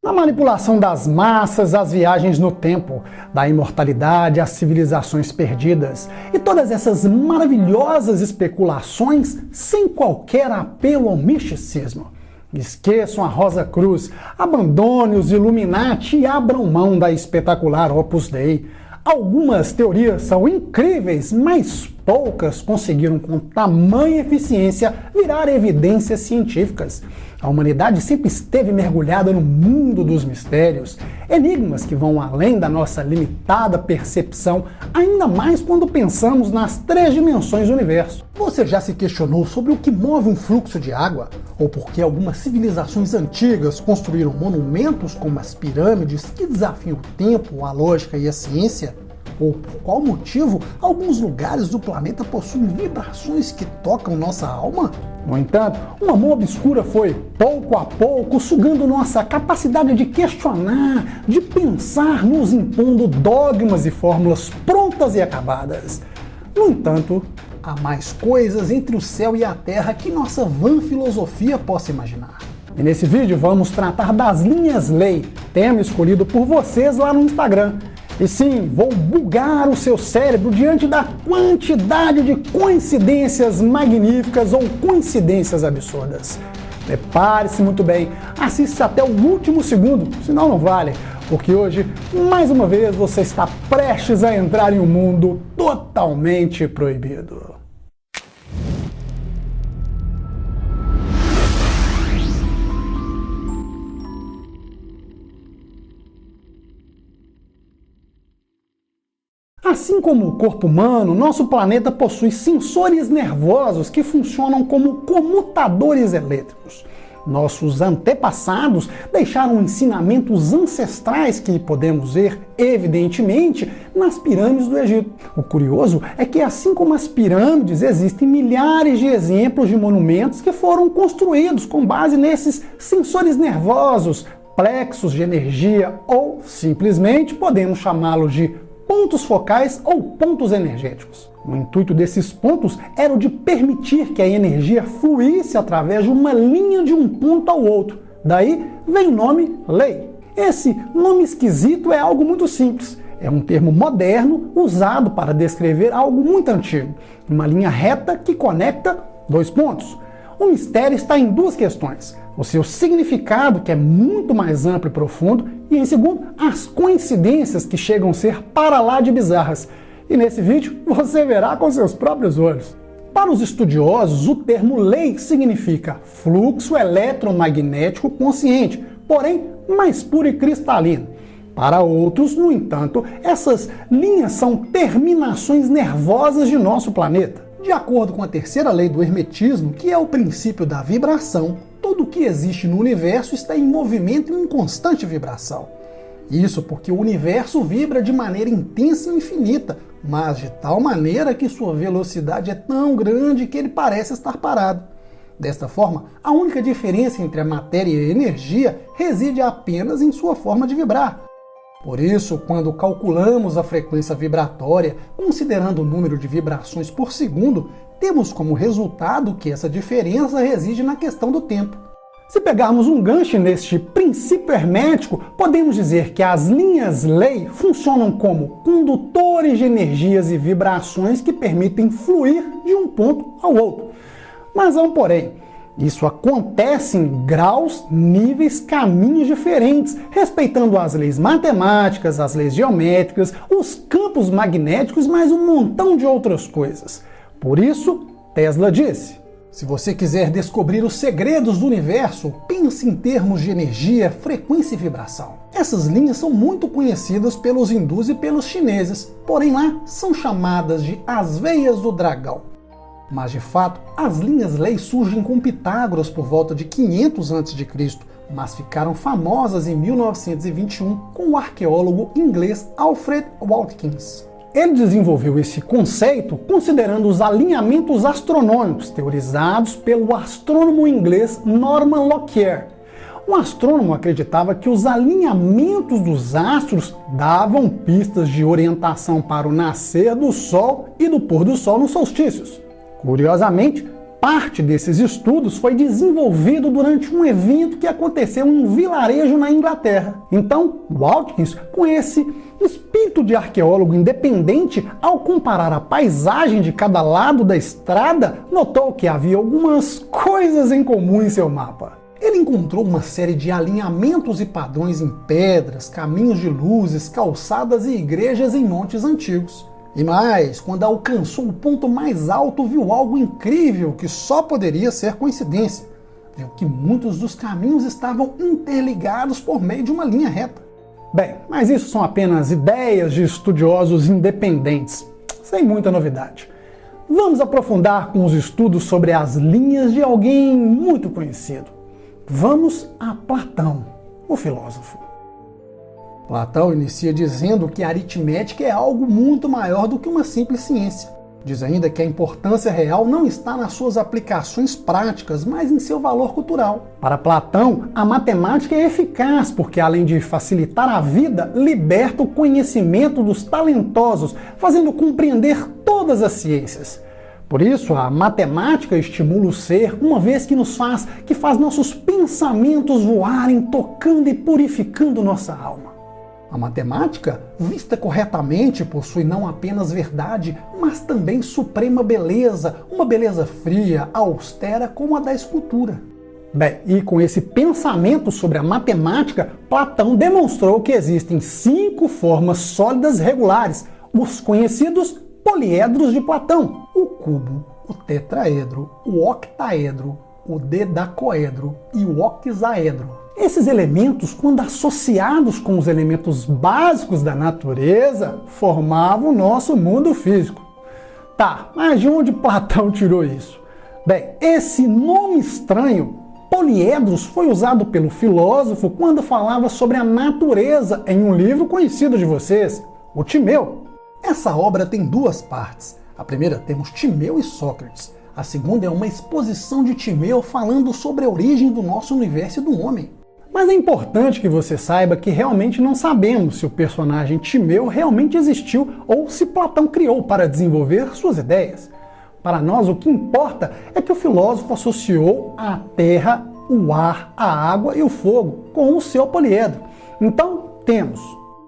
Na manipulação das massas, as viagens no tempo, da imortalidade às civilizações perdidas, e todas essas maravilhosas especulações sem qualquer apelo ao misticismo. Esqueçam a Rosa Cruz, abandone os Illuminati e abram mão da espetacular Opus Dei. Algumas teorias são incríveis, mas poucas conseguiram com tamanha eficiência virar evidências científicas. A humanidade sempre esteve mergulhada no mundo dos mistérios, enigmas que vão além da nossa limitada percepção, ainda mais quando pensamos nas 3 dimensões do universo. Você já se questionou sobre o que move um fluxo de água? Ou por que algumas civilizações antigas construíram monumentos como as pirâmides que desafiam o tempo, a lógica e a ciência? Ou por qual motivo alguns lugares do planeta possuem vibrações que tocam nossa alma? No entanto, uma mão obscura foi, pouco a pouco, sugando nossa capacidade de questionar, de pensar, nos impondo dogmas e fórmulas prontas e acabadas. No entanto, há mais coisas entre o céu e a terra que nossa vã filosofia possa imaginar. E nesse vídeo vamos tratar das linhas Ley, tema escolhido por vocês lá no Instagram. E sim, vou bugar o seu cérebro diante da quantidade de coincidências magníficas ou coincidências absurdas. Prepare-se muito bem, assista até o último segundo, senão não vale, porque hoje, mais uma vez, você está prestes a entrar em um mundo totalmente proibido. Assim como o corpo humano, nosso planeta possui sensores nervosos que funcionam como comutadores elétricos. Nossos antepassados deixaram ensinamentos ancestrais que podemos ver, evidentemente, nas pirâmides do Egito. O curioso é que, assim como as pirâmides, existem milhares de exemplos de monumentos que foram construídos com base nesses sensores nervosos, plexos de energia, ou simplesmente podemos chamá-los de pontos focais ou pontos energéticos. O intuito desses pontos era o de permitir que a energia fluísse através de uma linha de um ponto ao outro. Daí vem o nome Lei. Esse nome esquisito é algo muito simples. É um termo moderno usado para descrever algo muito antigo. Uma linha reta que conecta 2 pontos. O mistério está em 2 questões. O seu significado, que é muito mais amplo e profundo, e em segundo, as coincidências que chegam a ser para lá de bizarras. E nesse vídeo você verá com seus próprios olhos. Para os estudiosos, o termo lei significa fluxo eletromagnético consciente, porém mais puro e cristalino. Para outros, no entanto, essas linhas são terminações nervosas de nosso planeta. De acordo com a 3ª lei do hermetismo, que é o princípio da vibração, tudo o que existe no universo está em movimento e em constante vibração. Isso porque o universo vibra de maneira intensa e infinita, mas de tal maneira que sua velocidade é tão grande que ele parece estar parado. Desta forma, a única diferença entre a matéria e a energia reside apenas em sua forma de vibrar. Por isso, quando calculamos a frequência vibratória, considerando o número de vibrações por segundo, temos como resultado que essa diferença reside na questão do tempo. Se pegarmos um gancho neste princípio hermético, podemos dizer que as linhas Lei funcionam como condutores de energias e vibrações que permitem fluir de um ponto ao outro. Mas há um porém. Isso acontece em graus, níveis, caminhos diferentes, respeitando as leis matemáticas, as leis geométricas, os campos magnéticos, mais um montão de outras coisas. Por isso, Tesla disse: se você quiser descobrir os segredos do universo, pense em termos de energia, frequência e vibração. Essas linhas são muito conhecidas pelos hindus e pelos chineses, porém lá são chamadas de as veias do dragão. Mas, de fato, as linhas Lei surgem com Pitágoras por volta de 500 a.C., mas ficaram famosas em 1921 com o arqueólogo inglês Alfred Watkins. Ele desenvolveu esse conceito considerando os alinhamentos astronômicos teorizados pelo astrônomo inglês Norman Lockyer. O astrônomo acreditava que os alinhamentos dos astros davam pistas de orientação para o nascer do Sol e do pôr do Sol nos solstícios. Curiosamente, Parte desses estudos foi desenvolvido durante um evento que aconteceu em um vilarejo na Inglaterra. Então, Watkins, com esse espírito de arqueólogo independente, ao comparar a paisagem de cada lado da estrada, notou que havia algumas coisas em comum em seu mapa. Ele encontrou uma série de alinhamentos e padrões em pedras, caminhos de luzes, calçadas e igrejas em montes antigos. E mais, quando alcançou o ponto mais alto, viu algo incrível que só poderia ser coincidência. Viu que muitos dos caminhos estavam interligados por meio de uma linha reta. Bem, mas isso são apenas ideias de estudiosos independentes, sem muita novidade. Vamos aprofundar com os estudos sobre as linhas de alguém muito conhecido. Vamos a Platão, o filósofo. Platão inicia dizendo que a aritmética é algo muito maior do que uma simples ciência. Diz ainda que a importância real não está nas suas aplicações práticas, mas em seu valor cultural. Para Platão, a matemática é eficaz porque, além de facilitar a vida, liberta o conhecimento dos talentosos, fazendo compreender todas as ciências. Por isso, a matemática estimula o ser, uma vez que faz nossos pensamentos voarem, tocando e purificando nossa alma. A matemática, vista corretamente, possui não apenas verdade, mas também suprema beleza, uma beleza fria, austera como a da escultura. Bem, e com esse pensamento sobre a matemática, Platão demonstrou que existem 5 formas sólidas regulares, os conhecidos poliedros de Platão: o cubo, o tetraedro, o octaedro, o dedacoedro e o oxaedro. Esses elementos, quando associados com os elementos básicos da natureza, formavam o nosso mundo físico. Tá, mas de onde Platão tirou isso? Bem, esse nome estranho, poliedros, foi usado pelo filósofo quando falava sobre a natureza em um livro conhecido de vocês, o Timeu. Essa obra tem 2 partes. A primeira temos Timeu e Sócrates. A segunda é uma exposição de Timeu falando sobre a origem do nosso universo e do homem. Mas é importante que você saiba que realmente não sabemos se o personagem Timeu realmente existiu ou se Platão criou para desenvolver suas ideias. Para nós, o que importa é que o filósofo associou a terra, o ar, a água e o fogo com o seu poliedro. Então, temos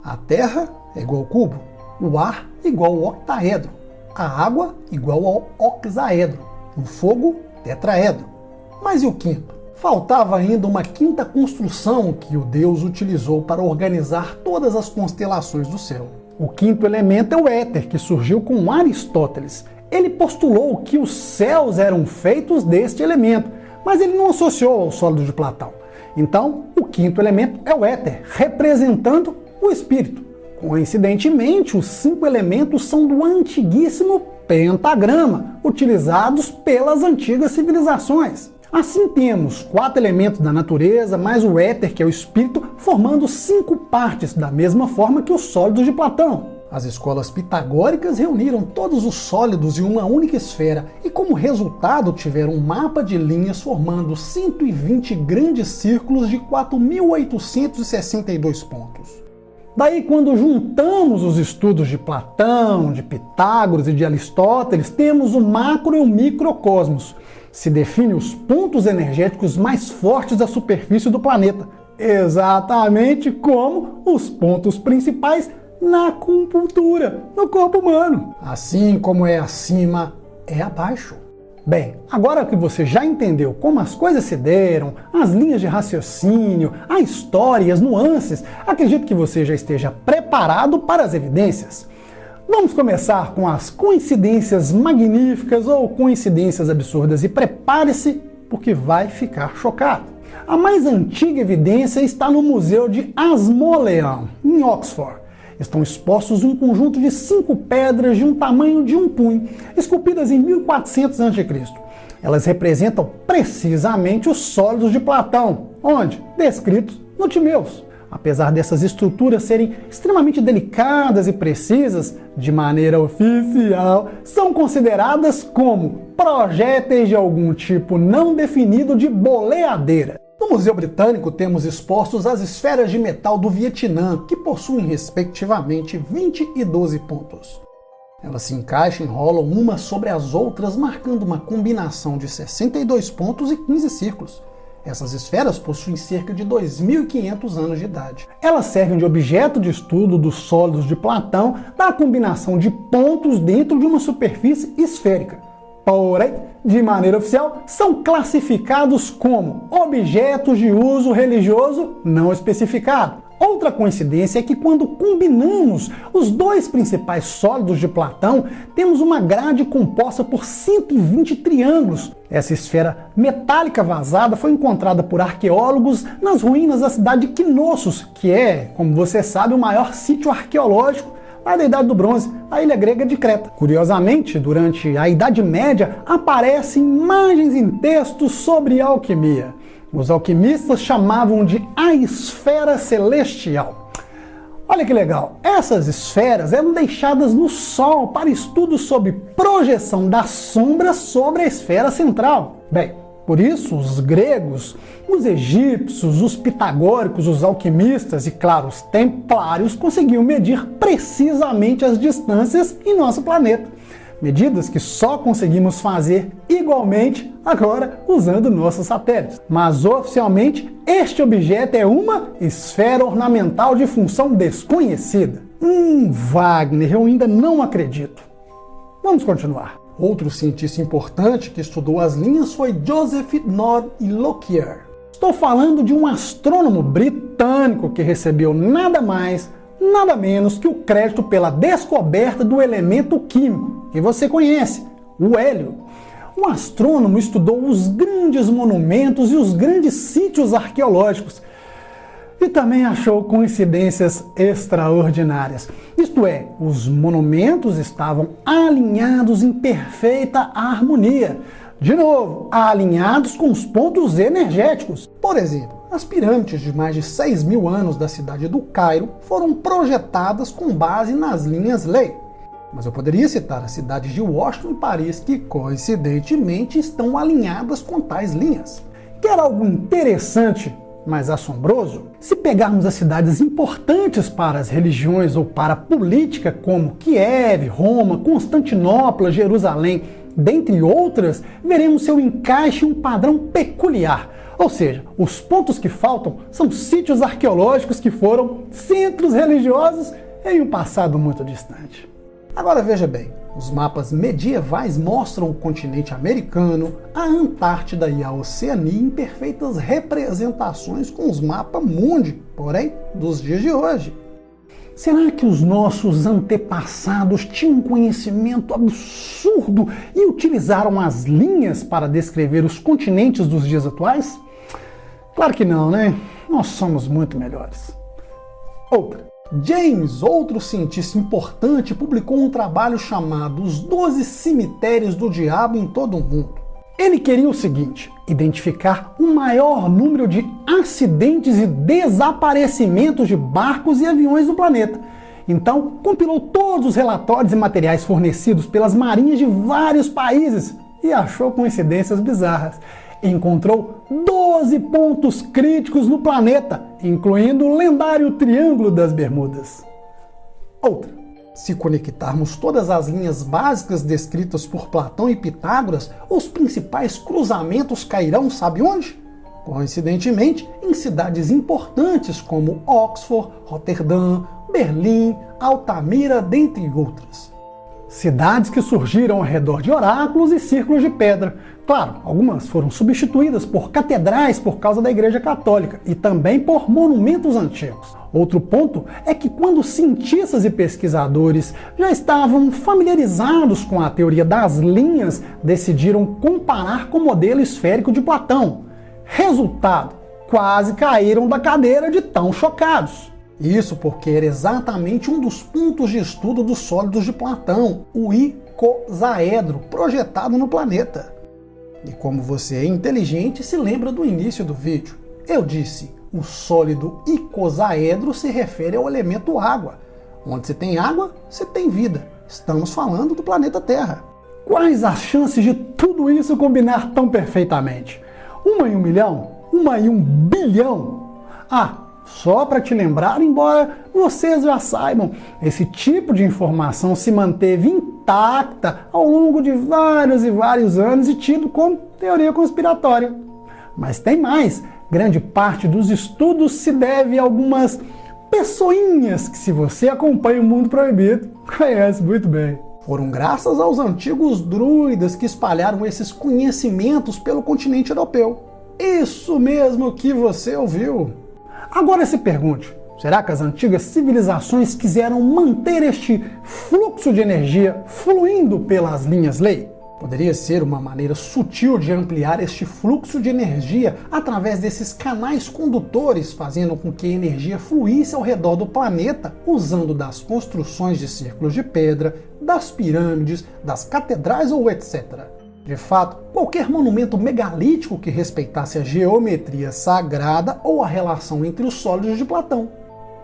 a terra é igual ao cubo, o ar igual ao octaedro, a água igual ao oxaedro, o fogo, tetraedro. Mas e o quinto? Faltava ainda uma 5ª construção que o Deus utilizou para organizar todas as constelações do céu. O 5º elemento é o éter, que surgiu com Aristóteles. Ele postulou que os céus eram feitos deste elemento, mas ele não associou ao sólido de Platão. Então, o 5º elemento é o éter, representando o espírito. Coincidentemente, os 5 elementos são do antiguíssimo pentagrama, utilizados pelas antigas civilizações. Assim temos 4 elementos da natureza, mais o éter, que é o espírito, formando 5 partes, da mesma forma que os sólidos de Platão. As escolas pitagóricas reuniram todos os sólidos em uma única esfera e, como resultado, tiveram um mapa de linhas formando 120 grandes círculos de 4.862 pontos. Daí, quando juntamos os estudos de Platão, de Pitágoras e de Aristóteles, temos o macro e o microcosmos. Se define os pontos energéticos mais fortes da superfície do planeta, exatamente como os pontos principais na acupuntura, no corpo humano. Assim como é acima, é abaixo. Bem, agora que você já entendeu como as coisas se deram, as linhas de raciocínio, a história e as nuances, acredito que você já esteja preparado para as evidências. Vamos começar com as coincidências magníficas ou coincidências absurdas e prepare-se porque vai ficar chocado. A mais antiga evidência está no Museu de Ashmolean, em Oxford. Estão expostos um conjunto de 5 pedras de um tamanho de um punho, esculpidas em 1400 a.C. Elas representam precisamente os sólidos de Platão, onde? Descritos no Timeus. Apesar dessas estruturas serem extremamente delicadas e precisas, de maneira oficial, são consideradas como projéteis de algum tipo não definido de boleadeira. No Museu Britânico temos expostos as esferas de metal do Vietnã, que possuem respectivamente 20 e 12 pontos. Elas se encaixam e enrolam uma sobre as outras, marcando uma combinação de 62 pontos e 15 círculos. Essas esferas possuem cerca de 2.500 anos de idade. Elas servem de objeto de estudo dos sólidos de Platão da combinação de pontos dentro de uma superfície esférica. Porém, de maneira oficial, são classificados como objetos de uso religioso não especificado. Outra coincidência é que quando combinamos os dois principais sólidos de Platão, temos uma grade composta por 120 triângulos. Essa esfera metálica vazada foi encontrada por arqueólogos nas ruínas da cidade de Knossos, que é, como você sabe, o maior sítio arqueológico lá da Idade do Bronze, a ilha grega de Creta. Curiosamente, durante a Idade Média, aparecem imagens em textos sobre alquimia. Os alquimistas chamavam de a esfera celestial. Olha que legal! Essas esferas eram deixadas no Sol para estudos sobre projeção das sombras sobre a esfera central. Bem, por isso os gregos, os egípcios, os pitagóricos, os alquimistas e, claro, os templários conseguiam medir precisamente as distâncias em nosso planeta. Medidas que só conseguimos fazer igualmente agora usando nossos satélites. Mas oficialmente este objeto é uma esfera ornamental de função desconhecida. Wagner, eu ainda não acredito. Vamos continuar. Outro cientista importante que estudou as linhas foi Joseph North e Lockyer. Estou falando de um astrônomo britânico que recebeu nada mais, nada menos que o crédito pela descoberta do elemento químico que você conhece, o hélio. O astrônomo estudou os grandes monumentos e os grandes sítios arqueológicos e também achou coincidências extraordinárias. Isto é, os monumentos estavam alinhados em perfeita harmonia. De novo, alinhados com os pontos energéticos. Por exemplo, as pirâmides de mais de 6.000 anos da cidade do Cairo foram projetadas com base nas linhas Ley. Mas eu poderia citar as cidades de Washington e Paris que, coincidentemente, estão alinhadas com tais linhas. Quer algo interessante, mas assombroso? Se pegarmos as cidades importantes para as religiões ou para a política, como Kiev, Roma, Constantinopla, Jerusalém, dentre outras, veremos seu encaixe em um padrão peculiar. Ou seja, os pontos que faltam são sítios arqueológicos que foram centros religiosos em um passado muito distante. Agora veja bem, os mapas medievais mostram o continente americano, a Antártida e a Oceania em perfeitas representações com os mapas mundi, porém, dos dias de hoje. Será que os nossos antepassados tinham conhecimento absurdo e utilizaram as linhas para descrever os continentes dos dias atuais? Claro que não, né? Nós somos muito melhores. Outra. James, outro cientista importante, publicou um trabalho chamado Os 12 Cemitérios do Diabo em todo o Mundo. Ele queria o seguinte: identificar o maior número de acidentes e desaparecimentos de barcos e aviões no planeta. Então, compilou todos os relatórios e materiais fornecidos pelas marinhas de vários países e achou coincidências bizarras. Encontrou 12 pontos críticos no planeta, incluindo o lendário Triângulo das Bermudas. Outra. Se conectarmos todas as linhas básicas descritas por Platão e Pitágoras, os principais cruzamentos cairão, sabe onde? Coincidentemente, em cidades importantes como Oxford, Roterdã, Berlim, Altamira, dentre outras. Cidades que surgiram ao redor de oráculos e círculos de pedra. Claro, algumas foram substituídas por catedrais por causa da Igreja Católica e também por monumentos antigos. Outro ponto é que quando cientistas e pesquisadores já estavam familiarizados com a teoria das linhas, decidiram comparar com o modelo esférico de Platão. Resultado, quase caíram da cadeira de tão chocados. Isso porque era exatamente um dos pontos de estudo dos sólidos de Platão, o icosaedro, projetado no planeta. E como você é inteligente, se lembra do início do vídeo. Eu disse, o sólido icosaedro se refere ao elemento água. Onde se tem água, se tem vida. Estamos falando do planeta Terra. Quais as chances de tudo isso combinar tão perfeitamente? 1 em 1 milhão? 1 em 1 bilhão? Ah, Só para te lembrar, embora vocês já saibam, esse tipo de informação se manteve intacta ao longo de vários e vários anos e tido como teoria conspiratória. Mas tem mais, grande parte dos estudos se deve a algumas pessoinhas que, se você acompanha o Mundo Proibido, conhece muito bem. Foram graças aos antigos druidas que espalharam esses conhecimentos pelo continente europeu. Isso mesmo que você ouviu. Agora se pergunte, será que as antigas civilizações quiseram manter este fluxo de energia fluindo pelas linhas lei? Poderia ser uma maneira sutil de ampliar este fluxo de energia através desses canais condutores, fazendo com que a energia fluísse ao redor do planeta, usando das construções de círculos de pedra, das pirâmides, das catedrais ou etc. De fato, qualquer monumento megalítico que respeitasse a geometria sagrada ou a relação entre os sólidos de Platão.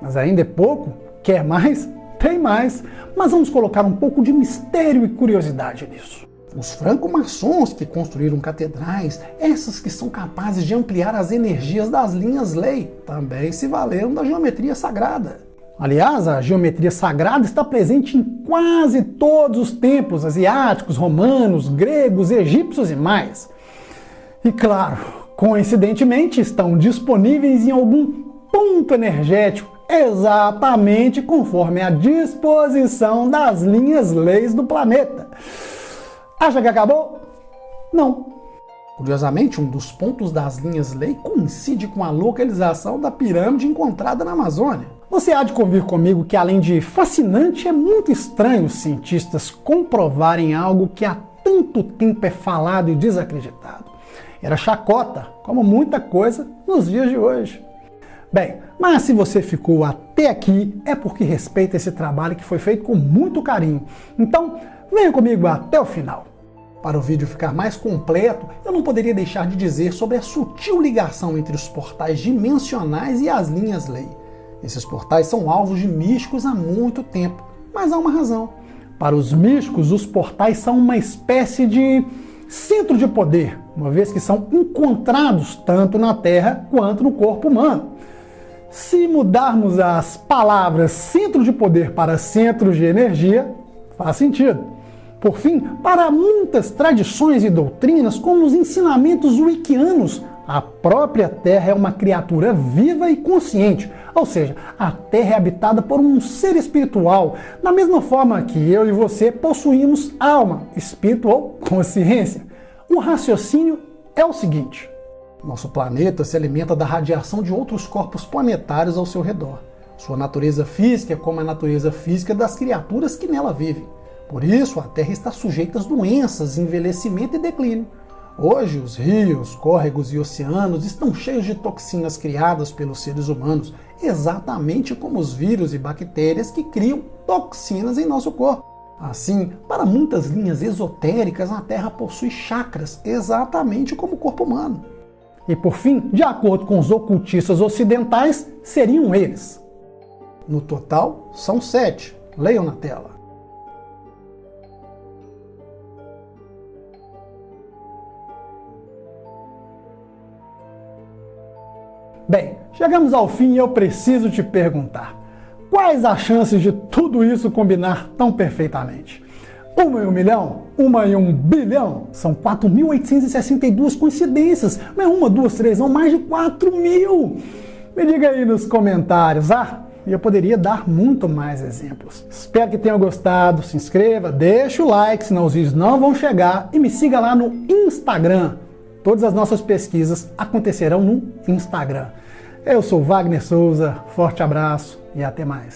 Mas ainda é pouco? Quer mais? Tem mais! Mas vamos colocar um pouco de mistério e curiosidade nisso. Os franco-maçons que construíram catedrais, essas que são capazes de ampliar as energias das linhas lei, também se valeram da geometria sagrada. Aliás, a geometria sagrada está presente em quase todos os templos asiáticos, romanos, gregos, egípcios e mais. E claro, coincidentemente, estão disponíveis em algum ponto energético, exatamente conforme a disposição das linhas leis do planeta. Acha que acabou? Não. Curiosamente, um dos pontos das linhas lei coincide com a localização da pirâmide encontrada na Amazônia. Você há de convir comigo que, além de fascinante, é muito estranho os cientistas comprovarem algo que há tanto tempo é falado e desacreditado. Era chacota, como muita coisa nos dias de hoje. Bem, mas se você ficou até aqui, é porque respeita esse trabalho que foi feito com muito carinho. Então, venha comigo até o final. Para o vídeo ficar mais completo, eu não poderia deixar de dizer sobre a sutil ligação entre os portais dimensionais e as linhas lei. Esses portais são alvos de místicos há muito tempo, mas há uma razão. Para os místicos, os portais são uma espécie de centro de poder, uma vez que são encontrados tanto na Terra quanto no corpo humano. Se mudarmos as palavras centro de poder para centro de energia, faz sentido. Por fim, para muitas tradições e doutrinas, como os ensinamentos wiccanos, a própria Terra é uma criatura viva e consciente, ou seja, a Terra é habitada por um ser espiritual, da mesma forma que eu e você possuímos alma, espírito ou consciência. O raciocínio é o seguinte: nosso planeta se alimenta da radiação de outros corpos planetários ao seu redor. Sua natureza física é como a natureza física das criaturas que nela vivem. Por isso, a Terra está sujeita às doenças, envelhecimento e declínio. Hoje, os rios, córregos e oceanos estão cheios de toxinas criadas pelos seres humanos, exatamente como os vírus e bactérias que criam toxinas em nosso corpo. Assim, para muitas linhas esotéricas, a Terra possui chakras, exatamente como o corpo humano. E por fim, de acordo com os ocultistas ocidentais, seriam eles. No total, são 7. Leiam na tela. Bem, chegamos ao fim e eu preciso te perguntar: quais as chances de tudo isso combinar tão perfeitamente? 1 em 1 milhão? 1 em 1 bilhão? São 4.862 coincidências. Não é 1, 2, 3, não, mais de 4.000. Me diga aí nos comentários, e eu poderia dar muito mais exemplos. Espero que tenham gostado, se inscreva, deixa o like, senão os vídeos não vão chegar, e me siga lá no Instagram. Todas as nossas pesquisas acontecerão no Instagram. Eu sou Wagner Souza, forte abraço e até mais.